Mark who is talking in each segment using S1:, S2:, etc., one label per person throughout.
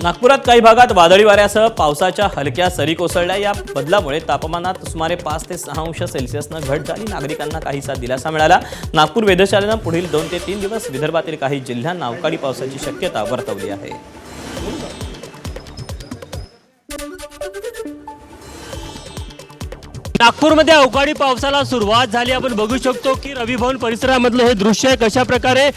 S1: नागपुरात काही भागात वादळी वाऱ्यासह पावसाच्या हलक्या सरी कोसळल्या। या बदलामुळे तापमानात सुमारे 5 ते 6 अंश सेल्सिअसनं घट झाली। नागरिकांना काहीसा दिलासा मिळाला। नागपूर वेधशाळेनं पुढील 2 ते 3 दिवस विदर्भातील काही जिल्ह्यांना अवकाळी पावसाची शक्यता वर्तवली आहे।
S2: नागपूरमध्ये अवकाळी पावसाला सुरुवात झाली। आपण बघू शकतो की रवी भवन परिसरामधलं हे दृश्य आहे, कशा प्रकारे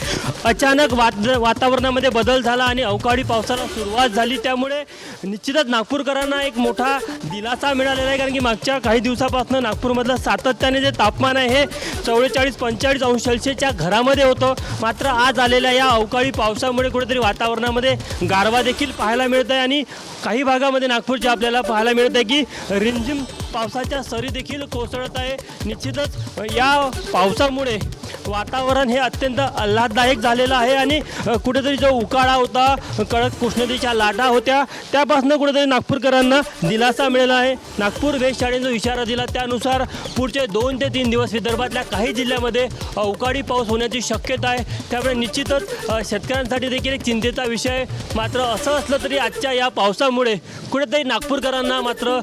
S2: अचानक वातावरणामध्ये बदल झाला आणि अवकाळी पावसाला सुरुवात झाली। त्यामुळे निश्चितच नागपूरकरांना एक मोठा दिलासा मिळालेला आहे, कारण की मागच्या काही दिवसापासून नागपूरमधलं सातत्याने जे तापमान आहे हे 44-45 अंश सेल्सिअसच्या घरामध्ये होतं। मात्र आज आलेल्या या अवकाळी पावसामुळे कुठेतरी वातावरणामध्ये गारवा देखील पाहायला मिळत आहे आणि काही भागामध्ये नागपूरच्या आपल्याला पाहायला मिळत आहे की रिमझिम पावसाच्या सरी देखील कोसळत आहे। निश्चितच या पावसामुळे वातावरण हे अत्यंत आल्हाददायक झालेलं आहे आणि कुठेतरी जो उकाळा होता, कडक उष्णतेच्या लाटा होत्या, त्यापासून कुठेतरी नागपूरकरांना दिलासा मिळाला आहे। नागपूर वेधशाळेने जो इशारा दिला त्यानुसार पुढचे 2 ते 3 दिवस विदर्भातल्या काही जिल्ह्यामध्ये अवकाळी पाऊस होण्याची शक्यता आहे। त्यामुळे निश्चितच शेतकऱ्यांसाठी देखील एक चिंतेचा विषय आहे। मात्र असं असलं तरी आजच्या या पावसामुळे कुठेतरी नागपूरकरांना मात्र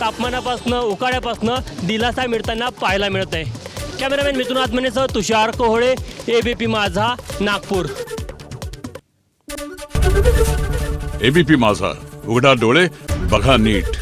S2: तापमानापासून उकाड्यापासून दिलासा मिळताना पाहायला मिळत आहे। कॅमेरामॅन मिथुन आत्मनेसह तुषार कोहळे, एबीपी माझा, नागपूर।
S3: एबीपी माझा, उघडा डोळे बघा नीट।